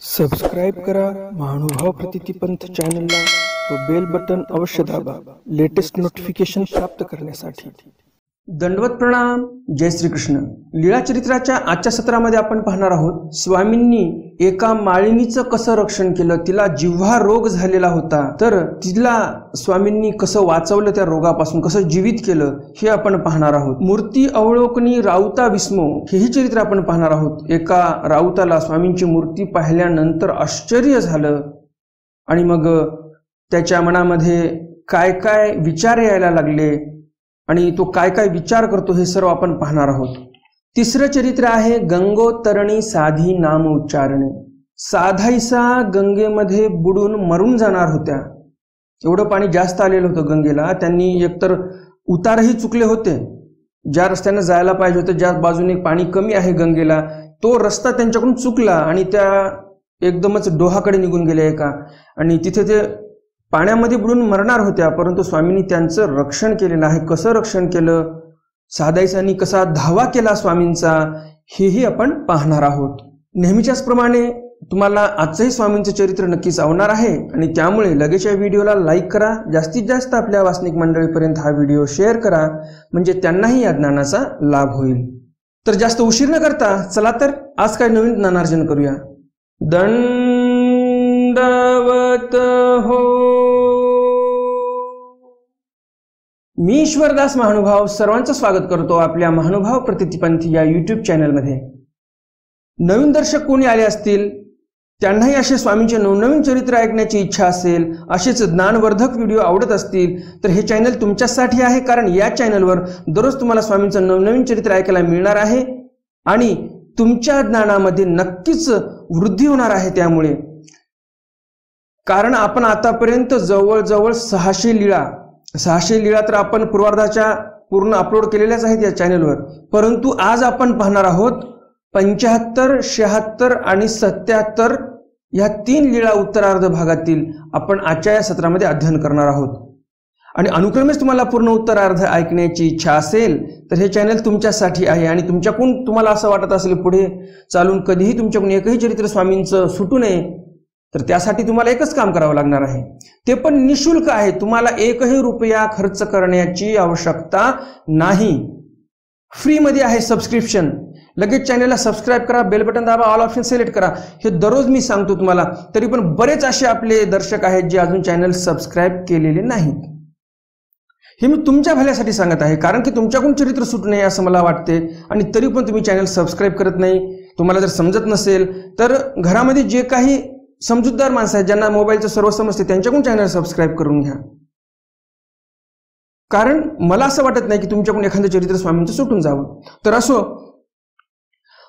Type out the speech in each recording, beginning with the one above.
Subscribe करा महानुभाव प्रतितिपंथ चॅनलला व बेल बटन अवश्य दाबा लेटेस्ट नोटिफिकेशन प्राप्त करण्यासाठी। दंडवत प्रणाम। जय श्री कृष्ण। लीळा चरित्राच्या आजच्या सत्रामध्ये आपण पाहणार आहोत स्वामींनी एका माळिनीचं कसं रक्षण केलं। तिला जिव्हा रोग झालेला होता तर तिला स्वामींनी कसं वाचवलं, त्या रोगापासून कसं जीवित केलं हे आपण पाहणार आहोत। मूर्ती अवलोकनी राऊता विस्मो हेही चरित्र आपण पाहणार आहोत। एका राऊताला स्वामींची मूर्ती पाहिल्यानंतर आश्चर्य झालं आणि मग त्याच्या मनामध्ये काय काय विचार यायला लागले आणि तो काय काय विचार करतो हे सर्व आपण पाहणार आहोत। तिसरं चरित्र आहे गंगोत्तरणी साधी नाम उच्चारणे। साधाईसा गंगेमध्ये बुडून मरून जाणार होत्या, एवढं पाणी जास्त आलेलं होतं गंगेला। त्यांनी एकतर उतारही चुकले होते, ज्या रस्त्याने जायला पाहिजे होते, ज्या बाजूने पाणी कमी आहे गंगेला तो रस्ता त्यांच्याकडून चुकला आणि त्या एकदमच डोहाकडे निघून गेल्या एका, आणि तिथे ते पाण्यामध्ये बुडून मरणार होत्या। परंतु स्वामींनी त्यांचं रक्षण केलेलं आहे। कसं रक्षण केलं, साधाईसांनी कसा धावा केला स्वामींचा, हेही आपण पाहणार आहोत। नेहमीच्याच प्रमाणे तुम्हाला आजचंही स्वामींचं चरित्र नक्कीच आवडणार आहे आणि त्यामुळे लगेच या व्हिडिओला लाईक करा, जास्तीत जास्त आपल्या वासनिक मंडळीपर्यंत हा व्हिडिओ शेअर करा, म्हणजे त्यांनाही या ज्ञानाचा लाभ होईल। तर जास्त उशीर न करता चला तर आज काय नवीन ज्ञानार्जन करूया। दंडवत हो। मी ईश्वरदास महानुभाव सर्वांचं स्वागत करतो आपल्या महानुभाव प्रतितिपंथ या यूट्यूब चॅनलमध्ये। नवीन दर्शक कोणी आले असतील त्यांनाही असे स्वामींचे नवनवीन चरित्र ऐकण्याची इच्छा असेल, असेच ज्ञानवर्धक व्हिडिओ आवडत असतील तर हे चॅनल तुमच्यासाठी आहे, कारण या चॅनलवर दररोज तुम्हाला स्वामींचं नवनवीन चरित्र ऐकायला मिळणार आहे आणि तुमच्या ज्ञानामध्ये नक्कीच वृद्धी होणार आहे। त्यामुळे कारण आपण आतापर्यंत जवळजवळ 600 लीळा तर आपण पूर्वार्धाच्या पूर्ण अपलोड केलेल्याच आहेत या चॅनलवर, परंतु आज आपण पाहणार आहोत 75, 76 आणि 77 या 3 लीळा उत्तरार्ध भागातील आपण आजच्या या सत्रामध्ये अध्ययन करणार आहोत। आणि अनुक्रमेच तुम्हाला पूर्ण उत्तरार्ध ऐकण्याची इच्छा असेल तर हे चॅनल तुमच्यासाठी आहे। आणि तुमच्याकडून तुम्हाला असं वाटत असेल पुढे चालून कधीही तुमच्याकडून एकही चरित्र स्वामींचं सुटू नये, तर त्यासाठी तुम्हाला एकच काम करावं लागणार आहे, ते पण निशुल्क आहे। तुम्हाला एकही रुपया खर्च करण्याची आवश्यकता नाही, फ्री मध्ये आहे सबस्क्रिप्शन। लगेच चॅनलला सबस्क्राईब करा, बेल बटन दाबा, ऑल ऑप्शन सिलेक्ट करा। हे दररोज मी सांगतो तुम्हाला, तरी पण बरेच असे आपले दर्शक आहेत जे अजून चॅनल सबस्क्राईब केलेले नाहीत। हे मी तुमच्या भल्यासाठी सांगत आहे, कारण की तुमच्याकडून चरित्र सुटू नये असं मला वाटते आणि तरी पण तुम्ही चॅनल सबस्क्राईब करत नाही। तुम्हाला जर समजत नसेल तर घरामध्ये जे काही समजूतदार माणसं आहेत ज्यांना मोबाईलचं सर्व समजते त्यांच्याकडून चॅनल सबस्क्राईब करून घ्या, कारण मला असं वाटत नाही की तुमच्याकडून एखादं चरित्र स्वामींचं सुटून जावं। तर असो,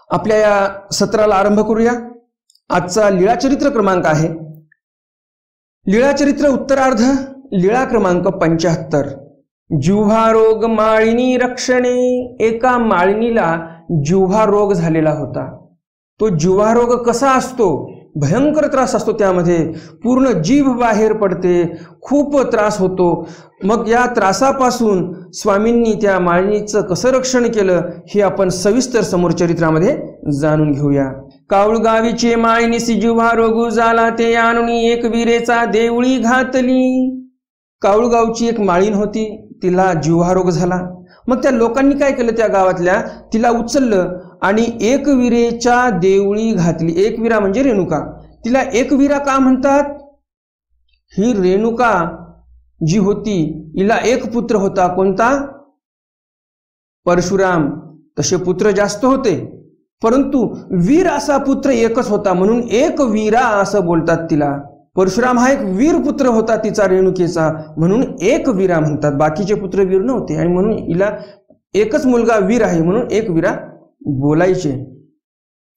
आपल्या या सत्राला आरंभ करूया। आजचा लीळा चरित्र क्रमांक आहे लीळा चरित्र उत्तरार्ध, लीळा क्रमांक 75। जिव्हा रोग माळिनी रक्षणे। एका माळिनीला जिव्हा रोग झालेला होता। तो जिव्हा रोग कसा असतो, भयंकर त्रास असतो, त्यामध्ये पूर्ण जीभ बाहेर पडते, खूप त्रास होतो। मग या त्रासापासून स्वामींनी त्या माळिनीचं कसं रक्षण केलं हे आपण सविस्तर समोर चरित्रामध्ये जाणून घेऊया। कावळगावीचे माळिनीसी जिव्हा रोग झाला, ते आणून एक विरेचा देवळी घातली। कावळगावची एक माळीन होती, तिला जिव्हा रोग झाला। मग त्या लोकांनी काय केलं, त्या गावातल्या तिला उचललं आणि एकविरेच्या देवळी घातली। एकविरा म्हणजे रेणुका। तिला एकविरा का म्हणतात, ही रेणुका जी होती हिला एक पुत्र होता, कोणता, परशुराम। तसे पुत्र जास्त होते परंतु वीर असा पुत्र एकच होता, म्हणून एकविरा असं बोलतात तिला। परशुराम हा एक वीर पुत्र होता तिचा, रेणुकेचा, म्हणून एकविरा म्हणतात। बाकीचे पुत्र वीर नव्हते आणि म्हणून हिला एकच मुलगा वीर आहे म्हणून एकविरा बोलायचे।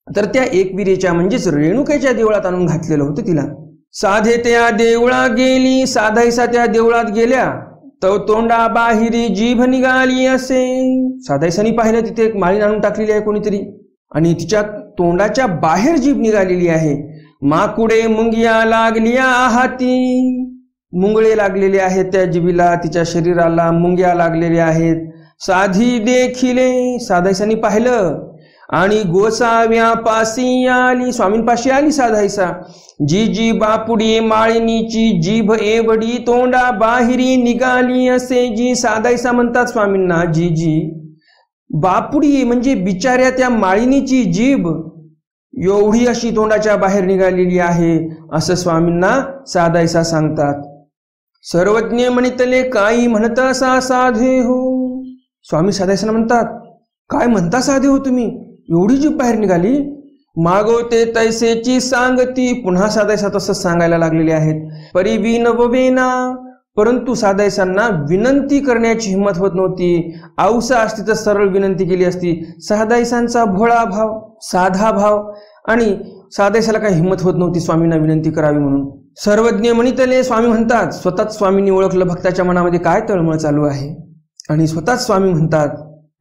तर त्या एकविरेच्या म्हणजेच रेणुकेच्या देवळात आणून घातलेलं होतं तिला। साधे त्या देवळात गेली, साधाईसा त्या देवळात गेल्या, तो तोंडा बाहेरी जीभ निघाली असे। साधाईसानी पाहिलं तिथे एक माळीन आणून टाकलेली आहे कोणीतरी आणि तिच्या तोंडाच्या बाहेर जीभ निघालेली आहे। माकुडे मुंगिया लागलिया हाती। मुंगळे लागलेले आहेत त्या जिभीला, तिच्या शरीराला मुंग्या लागलेल्या आहेत। साधी देखिले, साधाईसानी पाहिलं आणि गोसाव्यापासी आली, स्वामींपाशी आली साधायसा. जी जी बापुडी माळिनीची जीभ एवढी तोंडा बाहेरी निघाली असे. जी साधायसा म्हणतात स्वामींना, जी जी बापुडी म्हणजे बिचाऱ्या त्या माळिनीची जीभ एवढी अशी तोंडाच्या बाहेर निघालेली आहे असं स्वामींना साधायसा सांगतात. सर्वज्ञ म्हणितले काही म्हणता सा साधे हो. स्वामी साधायसा म्हणतात, काय म्हणता साधे हो तुम्ही, एवढी जीभ बाहेर निघाली. मागवते तैसेची सांगती. पुन्हा साधायसा तसंच सांगायला लागलेले आहेत. परिबी नववेना, परंतु साधायसांना विनंती करण्याची हिंमत होत नव्हती. औसा असती तर सरळ विनंती केली असती. साधायसांचा भोळा भाव, साधा भाव, आणि साधायसाला काही हिंमत होत नव्हती स्वामींना विनंती करावी म्हणून. सर्वज्ञ म्हणितले, स्वामी म्हणतात, स्वतःच स्वामींनी ओळखलं भक्ताच्या मनामध्ये काय तळमळ चालू आहे. आणि स्वतःच स्वामी म्हणतात,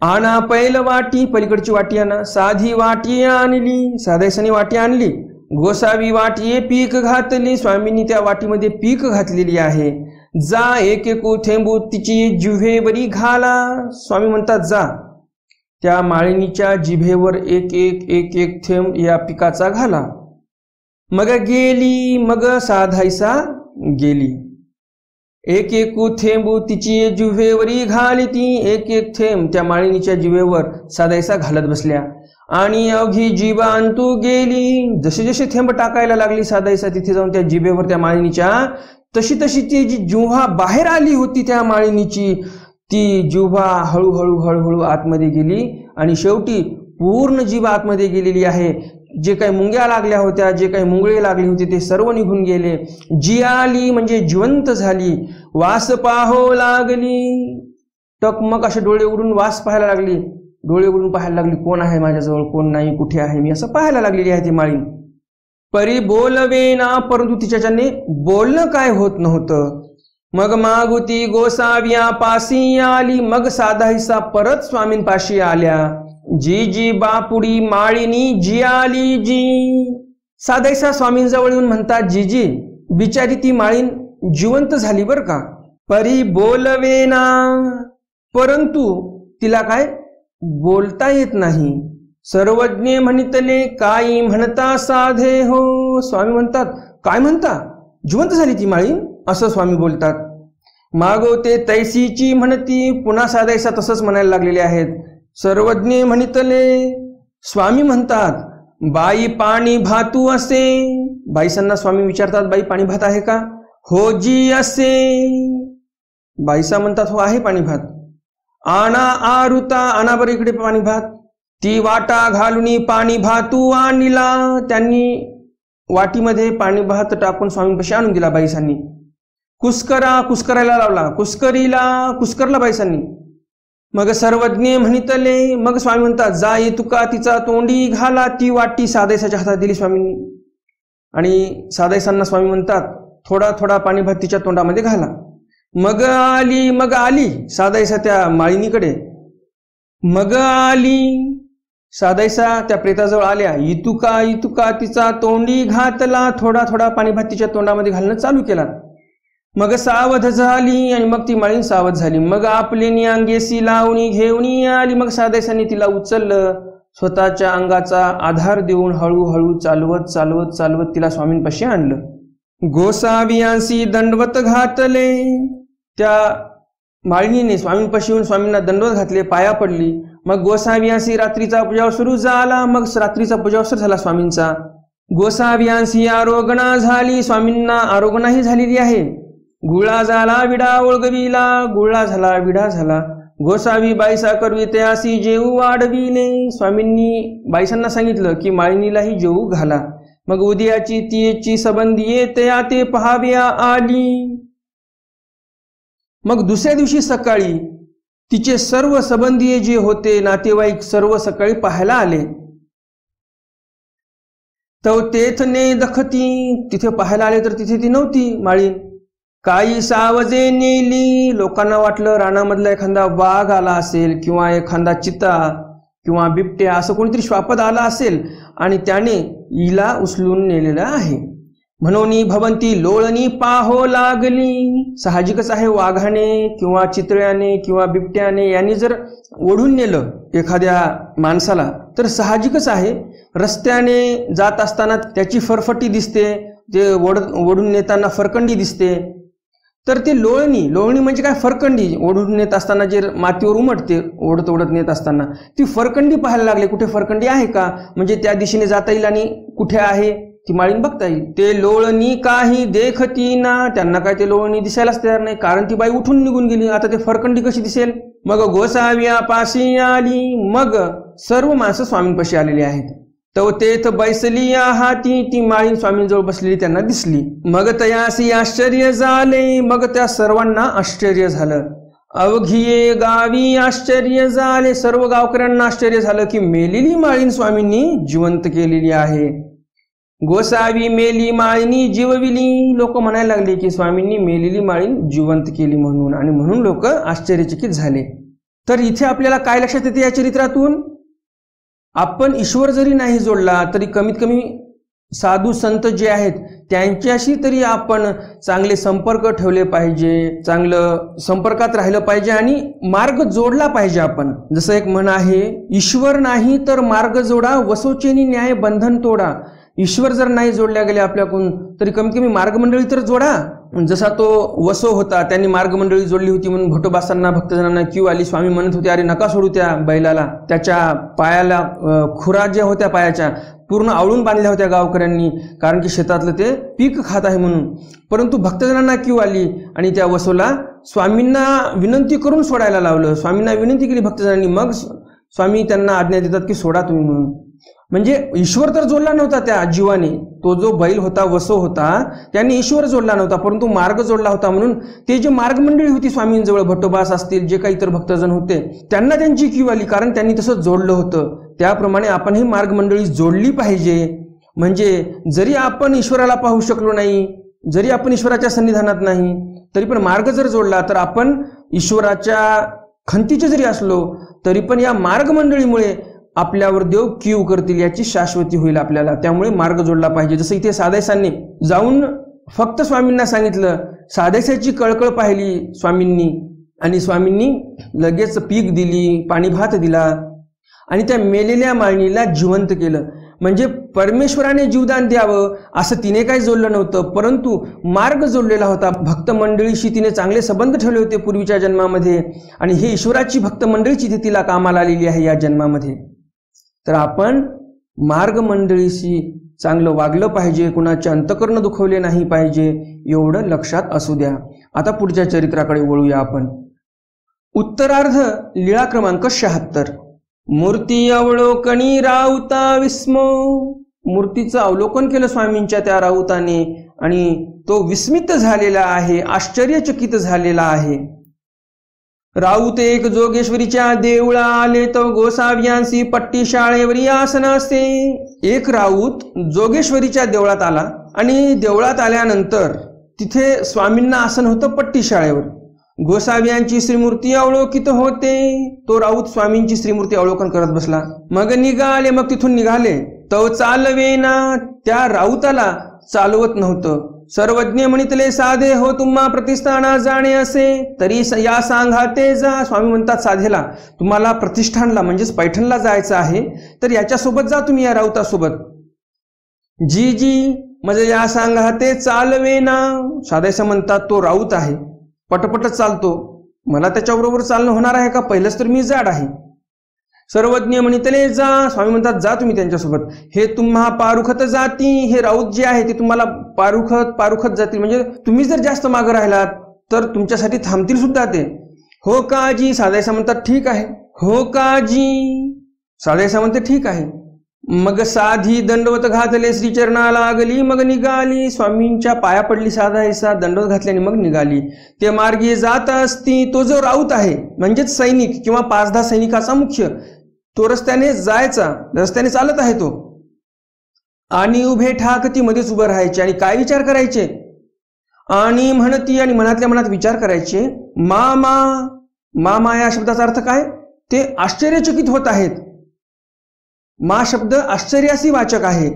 आणा पैल वाटी, पलीकडची वाटी आणा. साधी वाटी आणली, साधायसाने वाटी आणली. गोसावी वाटीये पीक घातली, स्वामींनी त्या वाटीमध्ये पीक घातलेली आहे. जा एक एक थेंबू तिची जिव्हेवरी घाला. स्वामी म्हणतात, जा त्या माळिनीच्या जिभेवर एक एक एक एक थेंब या पिकाचा घाला. मग गेली, मग साधायसा गेली. एक एक थेंबू तिची जिव्हेवरी घाली ती. एक एक थेंब त्या माळिनीच्या जिभेवर साधायसा घालत बसल्या. आणि अवघी जीभ अंतू गेली. जसे जसे थेंब टाकायला लागली साधायसा तिथे जाऊन त्या जिभेवर त्या माळिनीच्या, तशी तशी ती जी जिव्हा बाहेर आली होती त्या माळिनीची, ती जिव्हा हळूहळू हळूहळू आतमध्ये गेली. आणि शेवटी पूर्ण जीभ आतमध्ये गेलेली आहे. जे काही मुंग्या लागल्या होत्या, जे काही मुंगळे लागले होते ते सर्व निघून गेले. जी आली म्हणजे जिवंत झाली. वास पाहो लागली. टकमक असे डोळे उघडून वास पाहायला लागली. डोळे उघडून पाहायला लागली, कोण आहे माझ्याजवळ, कोण नाही, कुठे आहे मी, असं पाहायला लागलेली आहे ती माळीन. परी बोलवेना, परंतु तिच्याच्याने बोलणं काय होत नव्हतं. मग मागुती गोसाव्यापासी आली. मग साधायसा परत स्वामींपाशी आल्या. जी जी बापुडी माळिनी जी आली जी. साधायसा स्वामींजवळ येऊन म्हणतात, जी जी बिचारी ती माळीन जिवंत झाली बर का. परी बोलवेना, परंतु तिला काय बोलता येत नाही. सर्वज्ञ म्हणितले काही म्हणता साधे हो. स्वामी म्हणतात, काय म्हणता, जिवंत झाली ती माळीन, असं स्वामी बोलतात. मागवते तैसीची म्हणती. पुन्हा साधायसा तसंच म्हणायला लागलेले आहेत. सर्वज्ञ म्हणितले, स्वामी म्हणतात, बाई पाणी भातू असे. बाईसांना स्वामी विचारतात, बाई पाणी भात आहे का. हो जी असे. बाईसा म्हणतात, हो आहे पाणी भात. आणा आरुता, आणा बरं इकडे पाणी भात. ती वाटा घालून पाणी भातू आणला. त्यांनी वाटीमध्ये पाणी भात टाकून स्वामींपाशी आणून दिला बाईसांनी. कुस्करा, कुस्करायला लावला. कुस्करला बाईसांनी. मग सर्वज्ञ म्हणितले, मग स्वामी म्हणतात, जा ये तुका तिचा तोंडी घाला. ती वाटी साधायसाच्या हातात दिली स्वामींनी. आणि साधायसांना स्वामी म्हणतात, थोडा थोडा पाणी भात तिच्या तोंडामध्ये घाला. मग आली साधायसा त्या माळिनीकडे. मग आली साधायसा त्या प्रेताजवळ आल्या. इतुका तिचा तोंडी घातला. थोडा थोडा पाणी भात तिच्या तोंडामध्ये घालणं चालू केला. मग सावध झाली, आणि मग ती माळीन सावध झाली. मग आपले अंगेसी लावणी घेऊन आली. मग साधायसांनी तिला उचललं. स्वतःच्या अंगाचा आधार देऊन हळूहळू चालवत चालवत चालवत तिला स्वामींपाशी आणलं. गोसावियांसी दंडवत घातले. त्या माळिनीने स्वामींपाशी येऊन स्वामींना दंडवत घातले, पाया पडली. मग गोसावियांसी रात्रीचा पूजा सुरू झाला. मग रात्रीचा पूजा सुरू झाला स्वामींचा. गोसावियांसी आरोगणा झाली. स्वामींना आरोगणाही झालेली आहे. गुळा झाला विडा ओळगविला. गुळा झाला विडा झाला. गोसावी बाईसा करवी तयासी जेऊ वाढविले. स्वामींनी बाईसांना सांगितलं की माळिनीलाही जेऊ घाला. मग उद्याची तिची संबंधी येते ते पहाव्या आली. मग दुसऱ्या दिवशी सकाळी तिचे सर्व संबंधीय जे होते नातेवाईक सर्व सकाळी पाहायला आले. तो तेथने दखती, तिथे पाहायला आले तर तिथे ती नव्हती माळीन. काही सावजे नेली. लोकांना वाटलं रानामधला एखादा वाघ आला असेल किंवा एखादा चिता किंवा बिबट्या असं कोणीतरी श्वापद आला असेल आणि त्याने हिला उचलून नेलेला आहे. म्हणोनी भवंती लोळणी पाहो लागली. साहजिकच आहे, वाघाने किंवा चितळ्याने किंवा बिबट्याने यांनी जर ओढून नेलं एखाद्या माणसाला तर साहजिकच आहे रस्त्याने जात असताना त्याची फरफटी दिसते, ते ओढून नेताना फरकंडी दिसते. तर ते लोळणी म्हणजे काय, फरकंडी ओढून नेत असताना जे मातीवर उमटते ओढत नेत असताना ती फरकंडी पाहायला लागले. कुठे फरकंडी आहे का, म्हणजे त्या दिशेने जाता येईल आणि कुठे आहे ती माळीन बघता येईल. ते लोळणी काही देखती ना, त्यांना काय ते लोळणी दिसायलाच तयार नाही, कारण ती बाई उठून निघून गेली. आता ते फरकंडी कशी दिसेल. मग गोसाव्या पाशी आली, मग सर्व माणसं स्वामींपाशी आलेली आहेत. तो तेथ बैसली हाती, ती माळीन स्वामींजवळ बसलेली त्यांना दिसली. मग तयासी आश्चर्य झाले, मग त्या सर्वांना आश्चर्य झालं. अवघिये गावी आश्चर्य झाले, सर्व गावकऱ्यांना आश्चर्य झालं की मेलेली माळीन स्वामींनी जिवंत केलेली आहे. गोसावी मेली माळीनी जीवविली, लोक म्हणायला लागले की स्वामींनी मेलेली माळीन जिवंत केली म्हणून, आणि म्हणून लोक आश्चर्यचकित झाले. तर इथे आपल्याला काय लक्षात येते या चरित्रातून, आपण ईश्वर जरी नाही जोडला तरी कमीत कमी साधू संत जे आहेत त्यांच्याशी तरी आपण चांगले संपर्क ठेवले पाहिजे, चांगलं संपर्कात राहिलं पाहिजे आणि मार्ग जोडला पाहिजे आपण. जसं एक म्हण आहे, ईश्वर नाही तर मार्ग जोडा, वसोचेनी न्याय बंधन तोडा. ईश्वर जर नाही जोडल्या गेले आपल्याकडून तरी कमीत कमी मार्गमंडळी तर जोडा. जसा तो वसो होता, त्यांनी मार्गमंडळी जोडली होती म्हणून भटोबासांना भक्तजनांना क्यू आली. स्वामी म्हणत होते अरे नका सोडू त्या बैलाला, त्याच्या पायाला खुरा ज्या होत्या पायाच्या पूर्ण आवळून बांधल्या होत्या गावकऱ्यांनी, कारण की शेतातलं ते पीक खात आहे म्हणून. परंतु भक्तजनांना क्यू आली आणि त्या वसोला स्वामींना विनंती करून सोडायला लावलं. स्वामींना विनंती केली भक्तजनांनी, मग स्वामी त्यांना आज्ञा देतात की सोडा तुम्ही म्हणून. म्हणजे ईश्वर तर जोडला नव्हता त्या जीवाने, तो जो बैल होता वसो होता त्यांनी ईश्वर जोडला नव्हता परंतु मार्ग जोडला होता. म्हणून ते जे मार्गमंडळी होती स्वामींजवळ, भट्टोबास असतील जे काही इतर भक्तजन होते त्यांना त्यांची कीव आली, कारण त्यांनी तसं जोडलं होतं. त्याप्रमाणे आपण ही मार्गमंडळी जोडली पाहिजे. म्हणजे जरी आपण ईश्वराला पाहू शकलो नाही, जरी आपण ईश्वराच्या सन्निधानात नाही, तरी पण मार्ग जर जोडला तर आपण ईश्वराच्या खंतीचे जरी असलो तरी पण या मार्गमंडळीमुळे आपल्यावर देव कीव करतील याची शाश्वती होईल आपल्याला. त्यामुळे मार्ग जोडला पाहिजे. जसं इथे साधेसांनी जाऊन फक्त स्वामींना सांगितलं, साधेसाची कळकळ पाहिली स्वामींनी आणि स्वामींनी लगेच पीक दिली, पाणी भात दिला आणि त्या मेलेल्या माळणीला जिवंत केलं. म्हणजे परमेश्वराने जीवदान द्यावं असं तिने काही जोडलं नव्हतं, परंतु मार्ग जोडलेला होता. भक्त मंडळीशी तिने चांगले संबंध ठेवले होते पूर्वीच्या जन्मामध्ये आणि हे ईश्वराची भक्त मंडळीची इथे तिला कामाला आलेली आहे या जन्मामध्ये. तर आपण मार्ग मंडळीशी चांगलं वागलं पाहिजे, कुणाचे अंतकर्ण दुखवले नाही पाहिजे, एवढं लक्षात असू द्या. आता पुढच्या चरित्राकडे वळूया आपण. उत्तरार्ध लीळा क्रमांक 76. मूर्ती अवलोकनी राऊता विस्मो. मूर्तीचं अवलोकन केलं स्वामींच्या त्या राऊताने आणि तो विस्मित झालेला आहे, आश्चर्यचकित झालेला आहे. राऊत एक जोगेश्वरीच्या देवळा आले तो गोसाव्यांसी पट्टी शाळेवरी आसन असते. एक राऊत जोगेश्वरीच्या देवळात आला आणि देवळात आल्यानंतर तिथे स्वामींना आसन होतं पट्टी शाळेवर. गोसाव्यांची श्रीमूर्ती अवलोकित होते. तो राऊत स्वामींची श्रीमूर्ती अवलोकन करत बसला. मग निघाले, मग तिथून निघाले. तो चालवेना, त्या राऊताला चालवत नव्हतं. सर्वज्ञ म्हणितले साधे हो तुम्हा प्रतिष्ठाना जाणे असे, तरी या सांगा ते जा. स्वामी म्हणतात साधेला तुम्हाला प्रतिष्ठानला म्हणजेच पैठणला जायचं आहे तर याच्यासोबत जा तुम्ही, या राऊतासोबत. जी जी म्हणजे या सांगा ते चालवेना. साधेसा म्हणतात तो राऊत आहे, पटपट चालतो, मला त्याच्याबरोबर चालणं होणार आहे का, पहिलंच तर मी जाड आहे. सर्वज्ञ म्हणितले जा. स्वामी म्हणतात जा तुम्ही त्यांच्यासोबत. हे तुम्हा पारुखत जाती, हे राऊत जे आहे ते तुम्हाला पारुखत जातील, म्हणजे तुम्ही जर जास्त मागे राहिलात तर तुमच्यासाठी थांबतील सुद्धा ते. हो काजी. साधेसा म्हणतात ठीक आहे. हो काजी. साधेसा म्हणते ठीक आहे. मग साधी दंडवत घातले, श्रीचरणा लागली, मग निघाली. स्वामींच्या पाया पडली साधायसा, दंडवत घातल्याने मग निघाली. ते मार्गी जात असती. तो जो राऊत आहे म्हणजेच सैनिक किंवा 5-10 सैनिकाचा मुख्य, तो रस्त्याने जायचा, रस्त्याने चालत आहे तो, आणि उभे ठाकती मध्येच उभं राहायचे आणि काय विचार करायचे, आणि म्हणती आणि मनातल्या मनात विचार करायचे. मामा. मामा या शब्दाचा अर्थ काय, ते आश्चर्यचकित होत आहेत. मा शब्द आश्चर्यासी वाचक आहे.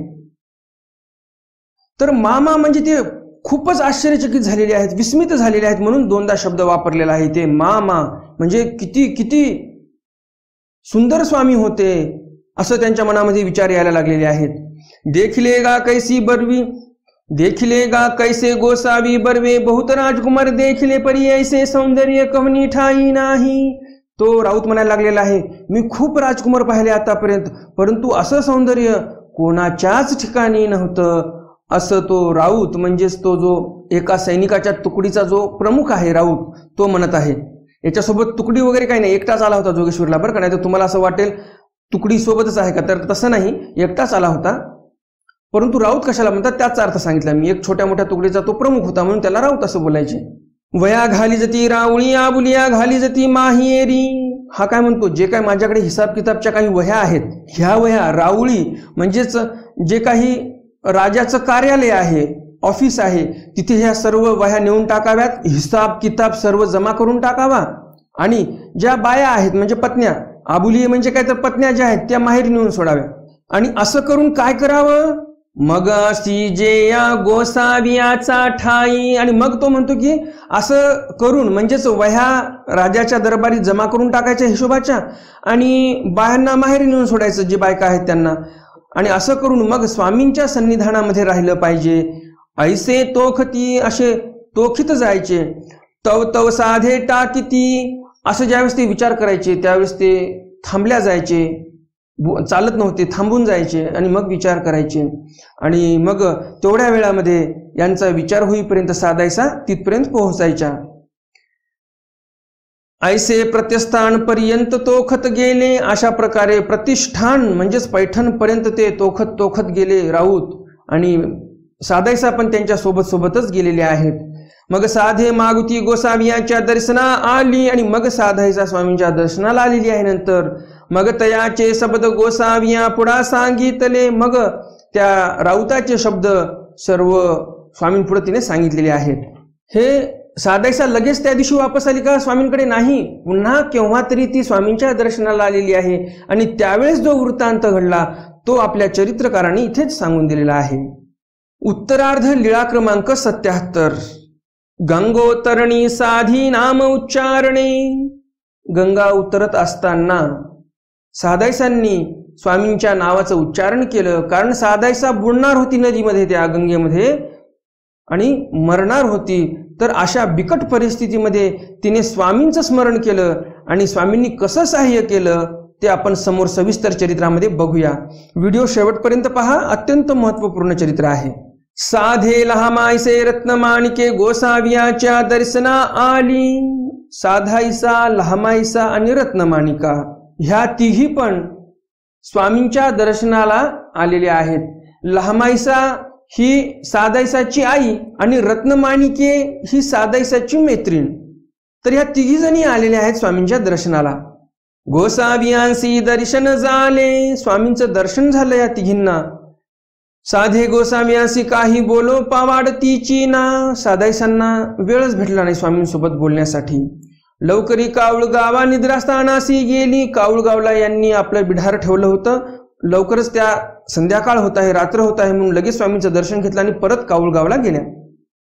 तर मामा म्हणजे ते खूपच आश्चर्यचकित झालेले आहेत, विस्मित झालेले आहेत, म्हणून दोनदा शब्द वापरलेला आहे ते मामा. म्हणजे किती किती सुंदर स्वामी होते असं त्यांच्या मनामध्ये विचार यायला लागलेले आहेत. देखिलेगा कैसी बरवी, देखिलेगा कैसे गोसावी बरवे, बहुत राजकुमार देखिले परी ऐसे सौंदर्य कवनी ठाई नाही. तो राऊत म्हणायला लागलेला आहे, मी खूप राजकुमार पाहिले आतापर्यंत, परंतु असं सौंदर्य कोणाच्याच ठिकाणी नव्हतं. असं तो राऊत म्हणजेच तो जो एका सैनिकाच्या तुकडीचा जो प्रमुख आहे राऊत, तो म्हणत आहे. याच्यासोबत तुकडी वगैरे काही नाही, एकटाच आला होता जोगेश्वरला बरं का. नाही तर तुम्हाला असं वाटेल तुकडी सोबतच आहे का, तर तसं नाही, एकटाच आला होता. परंतु राऊत कशाला म्हणतात त्याचा अर्थ सांगितला मी. एक छोट्या मोठ्या तुकडीचा तो प्रमुख होता म्हणून त्याला राऊत असं बोलायचे. वया घाली जती रावळी आबुलिया घाली जती माहिएरी. हा काय म्हणतो, जे काय माझ्याकडे हिसाब किताबच्या काही वह्या आहेत, ह्या वह्या रावळी म्हणजेच जे काही राजाचं कार्यालय आहे, ऑफिस आहे, तिथे ह्या सर्व वह्या नेऊन टाकाव्यात, हिसाब किताब सर्व जमा करून टाकावा. आणि ज्या बाया आहेत म्हणजे पत्न्या, आबुली म्हणजे काय तर पत्न्या ज्या आहेत त्या माहेरी नेऊन सोडाव्या. आणि असं करून काय करावं, मग जे या गोसावियाचा ठाई. आणि मग तो म्हणतो की असं करून म्हणजेच वह्या राजाच्या दरबारी जमा करून टाकायच्या हिशोबाच्या आणि बायांना माहेरी नेऊन सोडायचं, जे बायका आहेत त्यांना. आणि असं करून मग स्वामींच्या सन्निधानामध्ये राहिलं पाहिजे. ऐसे तोखती, असे तोखित जायचे. तव तव साधे टाकीती, असं ज्यावेळेस ते विचार करायचे त्यावेळेस ते थांबल्या जायचे, चालत नव्हते, थांबून जायचे आणि मग विचार करायचे. आणि मग तेवढ्या वेळामध्ये यांचा विचार होईपर्यंत साधायचा तिथपर्यंत पोहोचायच्या. ऐसे प्रतिष्ठान पर्यंत तोखत गेले. अशा प्रकारे प्रतिष्ठान म्हणजेच पैठण पर्यंत ते तोखत तोखत गेले राऊत. आणि साधायसा पण त्यांच्या सोबत सोबतच गेलेले आहेत. मग साधे मागुती गोसावियाच्या दर्शना आली. आणि मग साधायसा स्वामींच्या दर्शनाला आलेली आहे. नंतर मग तयाचे शब्द गोसाविया पुढा सांगितले. मग त्या राऊताचे शब्द सर्व स्वामींपुढे तिने सांगितलेले आहेत. हे साधायसा लगेच त्या दिवशी वापस आली का स्वामींकडे? नाही, पुन्हा केव्हा तरी ती स्वामींच्या दर्शनाला आलेली आहे. आणि त्यावेळेस जो वृत्तांत घडला तो आपल्या चरित्रकारांनी इथेच सांगून दिलेला आहे. उत्तरार्ध लीळा क्रमांक 77. गंगोतरणी साधी नाम उच्चारणे. गंगा उतरत असताना साधायसांनी स्वामींच्या नावाचं उच्चारण केलं, कारण साधायसा बुडणार होती नदीमध्ये, त्या गंगेमध्ये, आणि मरणार होती. तर अशा बिकट परिस्थितीमध्ये तिने स्वामींचं स्मरण केलं. आणि स्वामींनी कसं सहाय्य केलं ते आपण समोर सविस्तर चरित्रामध्ये बघूया. व्हिडिओ शेवटपर्यंत पहा, अत्यंत महत्वपूर्ण चरित्र आहे. साधे लहामाईसे रत्नमाणिके गोसावियाच्या दर्शना आली. साधायसा, लहामाईसा आणि रत्नमाणिका ह्या तिघी पण स्वामींच्या दर्शनाला आलेल्या आहेत. लहामाईसा ही साधायसाची आई आणि रत्नमाणिके ही साधायसाची मैत्रीण. तर ह्या तिघी जणी आलेल्या आहेत स्वामींच्या दर्शनाला. गोसावियांसी दर्शन झाले. स्वामींचं दर्शन झालं या तिघींना. साधे गोसावियांसी काही बोलो पावाडतीची ना. साधायसांना वेळच भेटला नाही स्वामींसोबत बोलण्यासाठी. लवकरी कावळगावा निद्रास्थानासी गेली. कावळगावला यांनी आपलं बिढार ठेवलं होतं. लवकरच त्या संध्याकाळ होत आहे, रात्र होत आहे म्हणून लगेच स्वामींचं दर्शन घेतलं आणि परत कावळगावला गेल्या.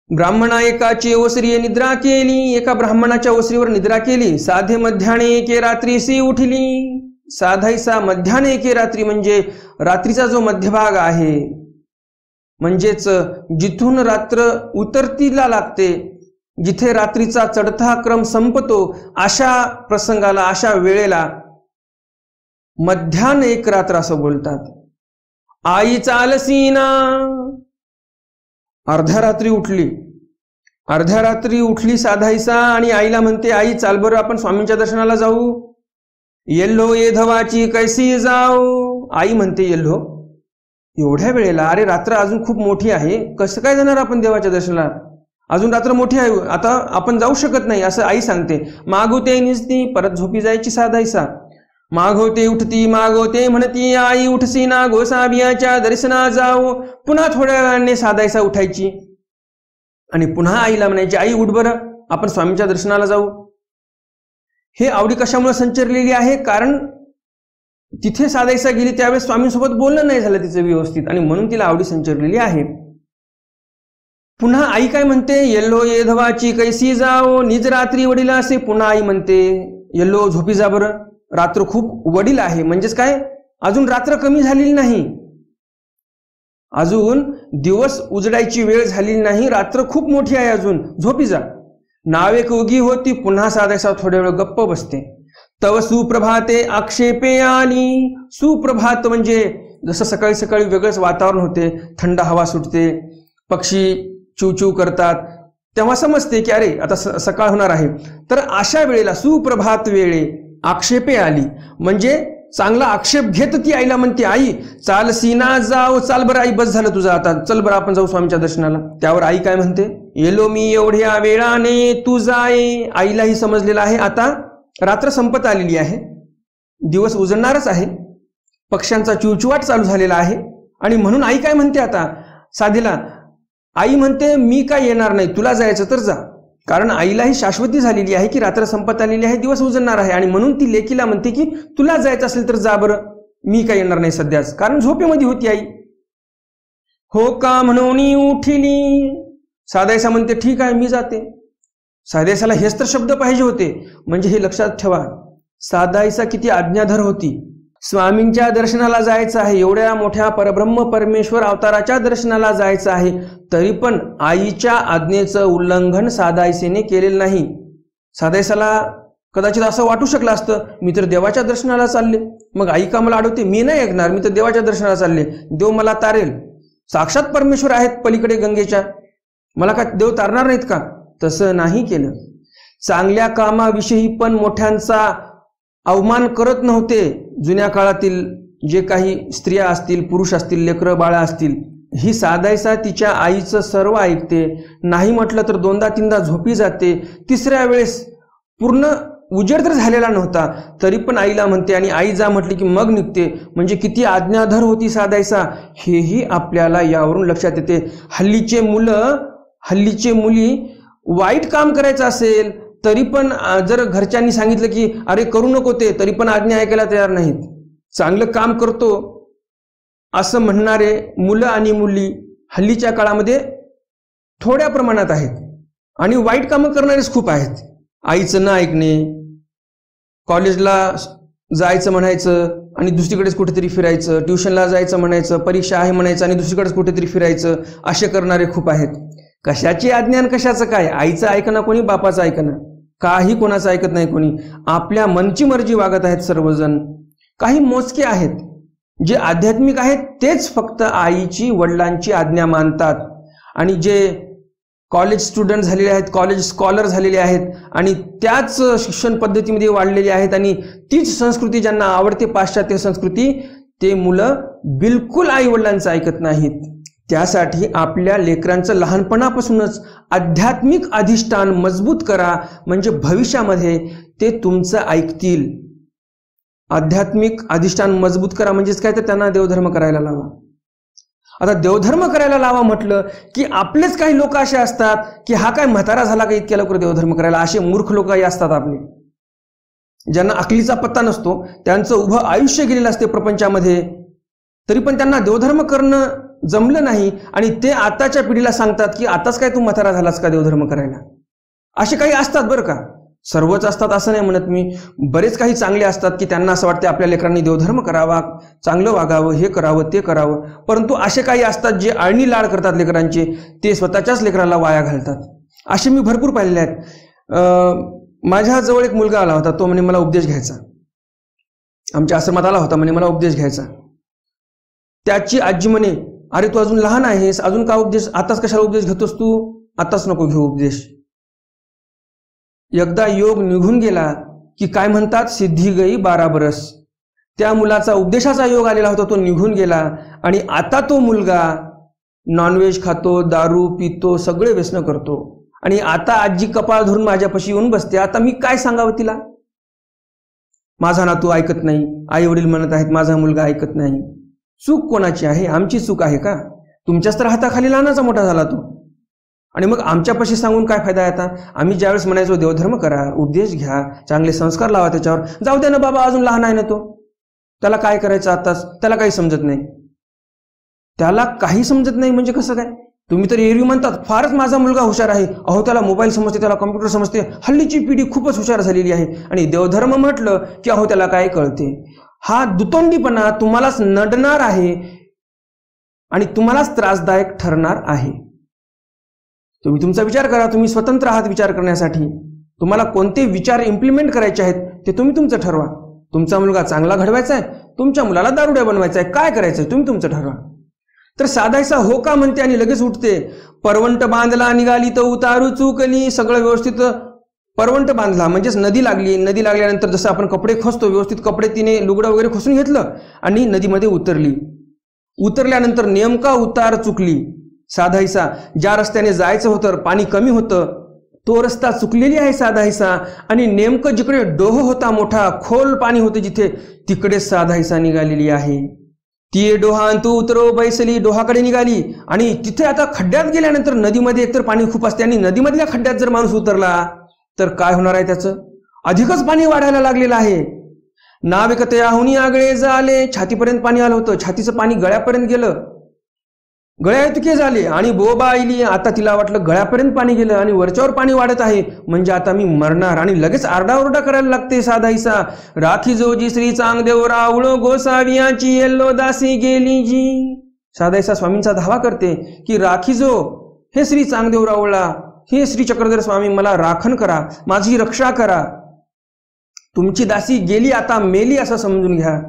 ब्राह्मणा एकाची ओसरी निद्रा केली. एका ब्राह्मणाच्या ओसरीवर निद्रा केली. साधे मध्याने एके रात्रीसी उठली. साधायसा मध्याने एके रात्री म्हणजे रात्रीचा जो मध्यभाग आहे, म्हणजेच जिथून रात्र उतरतीला लागते, जिथे रात्रीचा चढता क्रम संपतो, अशा प्रसंगाला, अशा वेळेला मध्यान एक रात्र असं बोलतात. आई चालसीना. अर्ध्या रात्री उठली. अर्ध्या रात्री उठली साधायसा आणि आईला म्हणते, आई चाल बरं आपण स्वामींच्या दर्शनाला जाऊ. येल्लो येधवाची कैसी जाऊ. आई म्हणते, येल्लो एवढ्या वेळेला? अरे रात्र अजून खूप मोठी आहे, कसं काय जाणार आपण देवाच्या दर्शनाला? अजून रात्र मोठी आहे, आता आपण जाऊ शकत नाही असं आई सांगते. मागवते निसती. परत झोपी जायची साधायसा. मागवते उठती, मागवते म्हणती, आई उठसी ना गोसावियाच्या दर्शना जाऊ. पुन्हा थोड्या वेळाने साधायसा उठायची आणि पुन्हा आईला म्हणायची, आई उठ बरं आपण स्वामींच्या दर्शनाला जाऊ. हे आवडी कशामुळे संचरलेली आहे? कारण तिथे साधायसा गेली त्यावेळेस स्वामींसोबत बोलणं नाही झालं तिचं व्यवस्थित, आणि म्हणून तिला आवडी संचरलेली आहे. पुन्हा आई काय म्हणते, येल्लो येधवाची कैसी जाओ निज रात्री वडील असे. पुन्हा आई म्हणते, येल्लो झोपी जा बरं, रात्र खूप वडील आहे. म्हणजेच काय, अजून रात्र कमी झालेली नाही, अजून दिवस उजडायची वेळ झालेली नाही, रात्र खूप मोठी आहे, अजून झोपी जा. नावेक उगी होती. पुन्हा साधायचा थोड्या वेळ गप्प बसते. तव सुप्रभाते आक्षेपे आली. सुप्रभात म्हणजे जसं सकाळी सकाळी वेगळंच वातावरण होते, थंड हवा सुटते, पक्षी चिवचिव करतात, तेव्हा समजते की अरे आता सकाळ होणार आहे. तर अशा वेळेला सुप्रभात वेळे आक्षेपे आली म्हणजे चांगला आक्षेप घेत ती आईला म्हणते, आई चाल सीना जाओ. चाल बरं आई, बस झालं तुझं, आता चल बरं आपण जाऊ स्वामींच्या दर्शनाला. त्यावर आई काय म्हणते, येलो मी एवढ्या वेळाने तू जाय. आईलाही समजलेलं आहे आता रात्र संपत आलेली आहे, दिवस उजळणारच आहे, पक्ष्यांचा चिवचिवाट चालू झालेला आहे. आणि म्हणून आई काय म्हणते आता साधीला, आई म्हणते मी काय येणार नाही, तुला जायचं तर जा. कारण आईलाही शाश्वती झालेली आहे की रात्र संपत आलेली आहे, दिवस उजळणार आहे. आणि म्हणून ती लेकीला म्हणते की तुला जायचं असेल तर जा बरं, मी काय येणार नाही सध्याच, कारण झोपेमध्ये होती आई. हो का म्हणून उठिली. साधायसा म्हणते ठीक आहे मी जाते. साधायसाला हेच तर शब्द पाहिजे होते. म्हणजे हे लक्षात ठेवा, साधायसा किती आज्ञाधर होती. स्वामींच्या दर्शनाला जायचं आहे, एवढ्या मोठ्या परब्रह्म परमेश्वर अवताराच्या दर्शनाला जायचं आहे, तरी पण आईच्या आज्ञेचं उल्लंघन साधायसेने केलेलं नाही. साधायसाला कदाचित असं वाटू शकलं असतं, मी तर देवाच्या दर्शनाला चालले, मग आई का मला अडवते, मी नाही ऐकणार, मी तर देवाच्या दर्शनाला चालले, देव मला तारेल, साक्षात परमेश्वर आहेत पलीकडे गंगेच्या, मला का देव तारणार नाहीत का? तसं नाही केलं. चांगल्या कामाविषयी पण मोठ्यांचा अवमान करत नव्हते. जुन्या काळातील जे काही स्त्रिया असतील, पुरुष असतील, लेकरं बाळा असतील, ही साधायसा तिच्या आईचं सर्व ऐकते. नाही म्हटलं तर दोनदा तीनदा झोपी जाते. तिसऱ्या वेळेस पूर्ण उजेड तर झालेला नव्हता, तरी पण आईला म्हणते आणि आई जा म्हटली की मग निघते. म्हणजे किती आज्ञाधर होती साधायसा, हेही आपल्याला यावरून लक्षात येते. हल्लीचे मुली वाईट काम करायचं असेल तरी पण जर घरच्यांनी सांगितलं की अरे करू नको ते, तरी पण आज्ञा ऐकायला तयार नाहीत. चांगलं काम करतो असं म्हणणारे मुलं आणि मुली हल्लीच्या काळामध्ये थोड्या प्रमाणात आहेत आणि वाईट कामं करणारेच खूप आहेत. आईचं न ऐकणे, कॉलेजला जायचं म्हणायचं आणि दुसरीकडेच कुठेतरी फिरायचं, ट्युशनला जायचं म्हणायचं, परीक्षा आहे म्हणायचं आणि दुसरीकडेच कुठेतरी फिरायचं, असे करणारे खूप आहेत. कशाची आज्ञा आणि कशाचं काय? आईचं ऐकणं कोणी, बापाचं ऐकणं, काही कोणाचं ऐकत नाही कोणी. आपल्या मनची मर्जी वागत आहेत सर्वजण. काही मोजके आहेत जे आध्यात्मिक आहेत, तेच फक्त आईची वडिलांची आज्ञा मानतात. आणि जे कॉलेज स्टुडंट झालेले आहेत, कॉलेज स्कॉलर झालेले आहेत आणि त्याच शिक्षण पद्धतीमध्ये वाढलेले आहेत आणि तीच संस्कृती ज्यांना आवडते, पाश्चात्य संस्कृती, ते मुलं बिलकुल आई वडिलांचं ऐकत नाहीत. त्यासाठी आपल्या लेकरांचं लहानपणापासूनच आध्यात्मिक अधिष्ठान मजबूत करा, म्हणजे भविष्यामध्ये ते तुमचं ऐकतील. आध्यात्मिक अधिष्ठान मजबूत करा म्हणजेच काय, तर त्यांना देवधर्म करायला लावा. आता देवधर्म करायला लावा म्हटलं की आपलेच काही लोक असे असतात की हा काय म्हातारा झाला का इतक्या लवकर देवधर्म करायला, असे मूर्ख लोकही असतात आपले, ज्यांना अकलीचा पत्ता नसतो, त्यांचं उभं आयुष्य गेलेलं असते प्रपंचामध्ये, तरी पण त्यांना देवधर्म करणं जमलं नाही आणि ते आताच्या पिढीला सांगतात की आताच काय तू म्हातारा झालास का देवधर्म करायला. असे काही असतात बरं का, सर्वच असतात असं नाही म्हणत मी. बरेच काही चांगले असतात की त्यांना असं वाटते आपल्या लेकरांनी देवधर्म करावा, चांगलं वागावं, हे करावं ते करावं. परंतु असे काही असतात जे आळणी लाड करतात लेकरांचे, ते स्वतःच्याच लेकराला वाया घालतात. असे मी भरपूर पाहिलेले आहेत. माझ्या जवळ एक मुलगा आला होता, तो म्हणे मला उपदेश घ्यायचा, आमच्या आश्रमात आला होता, म्हणे मला उपदेश घ्यायचा. त्याची आजी म्हणे अरे तू अजून लहान आहेस, अजून का उपदेश, आताच कशाला उपदेश घेतोस तू, आताच नको घेऊ उपदेश. एकदा योग निघून गेला की काय म्हणतात, सिद्धी गई 12 बरस. त्या मुलाचा उपदेशाचा योग आलेला होता, तो निघून गेला आणि आता तो मुलगा नॉनव्हेज खातो, दारू पितो, सगळे व्यसन करतो. आणि आता आजी कपाळ धरून माझ्यापाशी येऊन बसते. आता मी काय सांगावं तिला? माझा नातू ऐकत नाही, आई वडील म्हणत आहेत माझा मुलगा ऐकत नाही. चूक कोणाची आहे? आमची चूक आहे का? तुमच्याच तर हाताखाली लहानाचा मोठा झाला तो, आणि मग आमच्यापाशी सांगून काय फायदा आहे? आता आम्ही ज्यावेळेस म्हणायचो देवधर्म करा, उपदेश घ्या, चांगले संस्कार लावा त्याच्यावर, जाऊ दे ना बाबा अजून लहान आहे ना तो, त्याला काय करायचं आताच, त्याला काही समजत नाही. त्याला काही समजत नाही म्हणजे कसं काय? तुम्ही तर एरवी म्हणतात फारच माझा मुलगा हुशार आहे, अहो त्याला मोबाईल समजते, त्याला कॉम्प्युटर समजते, हल्लीची पिढी खूपच हुशार झालेली आहे. आणि देवधर्म म्हटलं की अहो त्याला काय कळते. हा दुतोंडीपणा तुम्हालाच नडणार आहे आणि तुम्हालाच त्रासदायक ठरणार आहे. तुम्ही तुमचा विचार करा. तुम्ही स्वतंत्र आहात विचार करण्यासाठी. तुम्हाला कोणते विचार इम्प्लिमेंट करायचे आहेत ते तुम्ही तुमचं ठरवा. तुमचा मुलगा चांगला घडवायचा आहे, तुमच्या मुलाला दारुड्या बनवायचा आहे, काय करायचंय तुम्ही तुमचं ठरवा. तर साधायचा हो का म्हणते आणि लगेच उठते. परवंट बांधला निघाली तर उतारू चुकली. सगळं व्यवस्थित परवंट बांधला म्हणजेच नदी लागली. नदी लागल्यानंतर जसं आपण कपडे खोसतो व्यवस्थित कपडे तिने लुगडं वगैरे खोसून घेतलं आणि नदीमध्ये उतरली. उतरल्यानंतर नेमका उतार चुकली. साधायसा ज्या रस्त्याने जायचं होतं पाणी कमी होतं तो रस्ता चुकलेली आहे साधायसा आणि नेमकं जिकडे डोह होता मोठा खोल पाणी होते जिथे तिकडे साधायसा निघालेली आहे. ती डोहांतू उतरो बैसली डोहाकडे निघाली आणि तिथे आता खड्ड्यात गेल्यानंतर नदीमध्ये एकतर पाणी खूप असते आणि नदीमधल्या खड्ड्यात जर माणूस उतरला तर काय होणार आहे. त्याचं अधिकच पाणी वाढायला लागलेलं आहे. नाविकते आहुनी आगळे झाले. छातीपर्यंत पाणी आलं होतं. छातीचं पाणी गळ्यापर्यंत गेलं. गळ्या इतके झाले आणि बोबा आईली. आता तिला वाटलं गळ्यापर्यंत पाणी गेलं आणि वरच्यावर पाणी वाढत आहे म्हणजे आता मी मरणार. आणि लगेच आरडाओरडा करायला लागते साधायसा. राखी जोजी श्री चांगदेव रावळो गोसावियाची येल्लो दासी गेली जी. साधायसा स्वामींचा धावा करते की राखी जो हे श्री चांगदेव रावळा, हे श्री चक्रधर स्वामी मला राखण करा, माझी रक्षा करा. तुमची दासी गेली आता मेली असं समजून घ्या.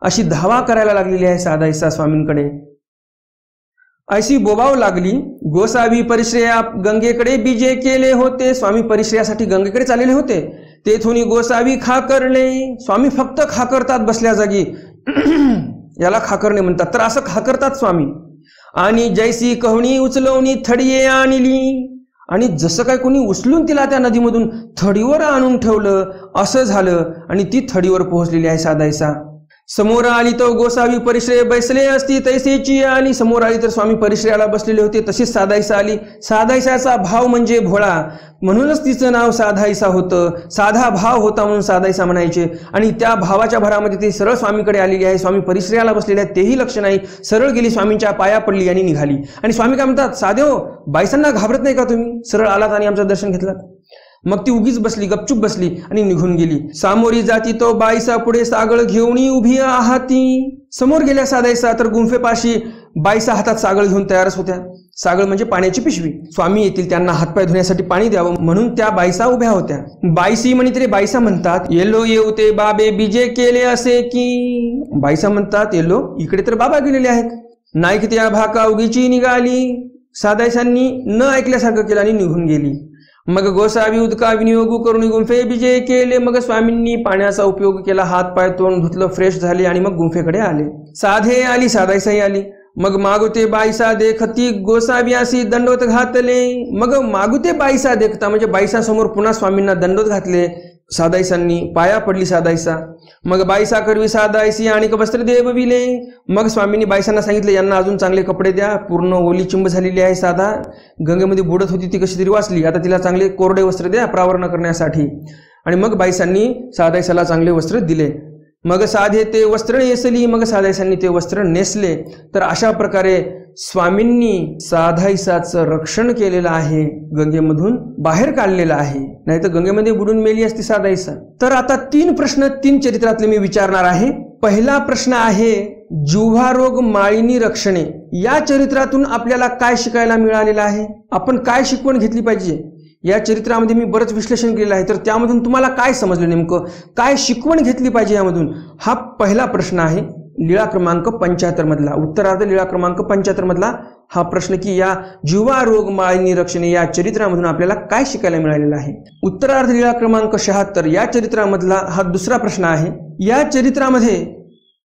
अशी धावा करायला लागलेली आहे साधायसा स्वामींकडे. अशी बोबाव लागली. गोसावी परिश्रया गंगेकडे बीजे केले होते. स्वामी परिश्रयासाठी गंगेकडे चाललेले होते. तेथून गोसावी खाकरले. स्वामी फक्त खाकरतात बसल्या जागी. याला खाकरणे म्हणतात. तर असं खाकरतात स्वामी. आणि जैसी कहणी उचलवणी थडिये आणली. आणि जसं काय कोणी उचलून तिला त्या नदीमधून थडीवर आणून ठेवलं असं झालं आणि ती थडीवर पोहोचलेली आहे साधायसा. समोर आली तो गोसावी परिश्रय बैसले असती तैसेची आली. समोर आली तर स्वामी परिश्रयाला बसलेले होते तशीच साधायसा आली. साधायसाचा भाव म्हणजे भोळा म्हणूनच तिचं नाव साधायसा होतं. साधा भाव होता म्हणून साधायसा म्हणायचे. आणि त्या भावाच्या भरामध्ये ती सरळ स्वामीकडे आलेली आहे. स्वामी परिश्रयाला बसलेले आहेत तेही लक्ष नाही. सरळ गेली स्वामींच्या पाया पडली आणि निघाली. आणि स्वामी काय म्हणतात, साधेहो बायसांना घाबरत नाही का तुम्ही, सरळ आलात आणि आमचं दर्शन घेतलात. मग ती उगीच बसली, गपचूप बसली आणि निघून गेली. सामोरी जाती तो बाईसा पुढे सागळ घेऊन उभी आहाती. समोर गेल्या साधायसा तर गुंफेपाशी बाईसा हातात सागळ घेऊन तयारच होत्या. सागळ म्हणजे पाण्याची पिशवी. स्वामी येतील त्यांना हातपाय धुण्यासाठी पाणी द्यावं म्हणून त्या बाईसा उभ्या होत्या. बाईसी म्हणे तरी बाईसा म्हणतात येलो येऊते बाबे बीजे केले असे की. बाईसा म्हणतात येलो इकडे तर बाबा गेलेले आहेत. नाईक त्या भाका उगीची निघाली. साधायसांनी न ऐकल्यासारखं केलं आणि निघून गेली. मग गोसावी उदका विनियोग करून गुंफे बीजे केले. मग स्वामींनी पाण्याचा उपयोग केला. हात पाय तोंड धुतलं, फ्रेश झाले आणि मग गुंफेकडे आले. साधे आली, साधायसाही आली. मग मागुते बाईसा देखती गोसाव्यासी दंडोत घातले. मग मागुते बाईसा देखता म्हणजे बाईसा समोर पुन्हा स्वामींना दंडोत घातले. साधायसांनी पाया पडली साधायसा. मग बाईसा करवी साधायसी आणि वस्त्र देव विले. मग स्वामींनी बाईसांना सांगितलं यांना अजून चांगले कपडे द्या. पूर्ण ओली चिंब झालेली आहे. साधा गंगेमध्ये बुडत होती ती कशी तरी वाचली. आता तिला चांगले कोरडे वस्त्र द्या प्रावरण करण्यासाठी. आणि मग बाईसांनी साधायसाला चांगले वस्त्र दिले. मग साधे ते वस्त्र नेसली. मग साधायसांनी ते वस्त्र नेसले. तर अशा प्रकारे स्वामींनी साधायसाचं रक्षण केलेलं आहे, गंगेमधून बाहेर काढलेलं आहे. नाही तर गंगेमध्ये बुडून मेली असती साधायसा. तर आता 3 प्रश्न 3 चरित्रातले मी विचारणार आहे. पहिला प्रश्न आहे जिव्हा रोग माळिनी रक्षणे. या चरित्रातून आपल्याला काय शिकायला मिळालेलं आहे, आपण काय शिकवण घेतली पाहिजे. या चरित्रामध्ये मी बरंच विश्लेषण केलेलं आहे. तर त्यामधून तुम्हाला काय समजलं, नेमकं काय शिकवण घेतली पाहिजे यामधून, हा पहिला प्रश्न आहे. लीळा क्रमांक 75 मधला, उत्तरार्ध लीळा क्रमांक 75 मधला हा प्रश्न की या जिव्हा रोग माळिनी रक्षणे या चरित्रामधून आपल्याला काय शिकायला मिळालेलं आहे. उत्तरार्ध लीळा क्रमांक 76 या चरित्रामधला हा दुसरा प्रश्न आहे. या चरित्रामध्ये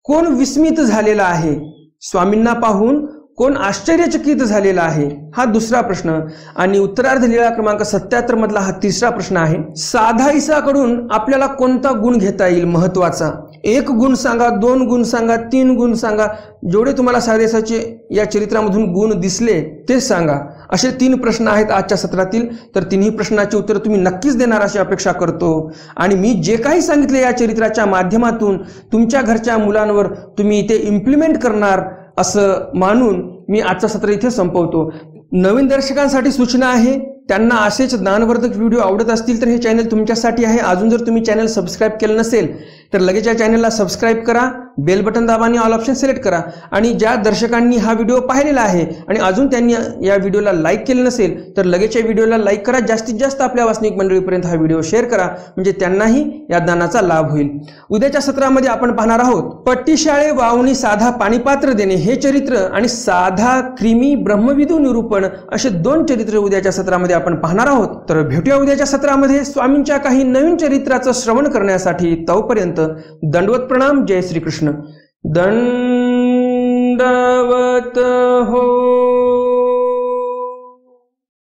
कोण विस्मित झालेला आहे, स्वामींना पाहून कोण आश्चर्यचकित झालेला आहे, हा दुसरा प्रश्न. आणि उत्तरार्ध लीळा क्रमांक 77 मधला हा तिसरा प्रश्न आहे. साधायसाकडून आपल्याला कोणता गुण घेता येईल महत्वाचा. 1 गुण सांगा, 2 गुण सांगा, 3 गुण सांगा. जेवढे तुम्हाला साधायसाचे या चरित्रामधून गुण दिसले ते सांगा. असे 3 प्रश्न आहेत आजच्या सत्रातील. तर तिन्ही प्रश्नाची उत्तर तुम्ही नक्कीच देणार अशी अपेक्षा करतो. आणि मी जे काही सांगितले या चरित्राच्या माध्यमातून तुमच्या घरच्या मुलांवर तुम्ही ते इम्प्लिमेंट करणार असं मानून मी आजचं सत्र इथे संपवतो. नवीन दर्शकांसाठी सूचना आहे, त्यांना असेच ज्ञानवर्धक व्हिडिओ आवडत असतील तर हे चॅनल तुमच्यासाठी आहे। अजून जर तुम्ही चॅनल सबस्क्राईब केलं नसेल तर लगेच या चॅनलला सबस्क्राईब करा, बेल बटन दाबा आणि ऑल ऑप्शन सिलेक्ट करा। आणि ज्या दर्शकांनी हा व्हिडिओ पाहिलेला आहे आणि अजून त्यांनी या व्हिडिओला लाईक केलं नसेल तर लगेच या व्हिडिओला लाईक करा, जास्तीत जास्त आपल्या वाचनिक मंडळीपर्यंत हा व्हिडिओ शेअर करा, म्हणजे त्यांनाही या ज्ञानाचा लाभ होईल। उद्याच्या सत्रामध्ये आपण पाहणार आहोत पट्टीशाळे वावणी साधा पाणीपात्र देणे हे चरित्र आणि साधा क्रिमी ब्रह्मविदू निरूपण असे 2 चरित्र उद्याच्या सत्रामध्ये आपण पाहणार आहोत। तर भेटूया उद्याच्या सत्रामध्ये स्वामींच्या काही नवीन चरित्राचं श्रवण करण्यासाठी। तोपर्यंत दंडवत प्रणाम। जय श्री कृष्ण। दंडवत हो।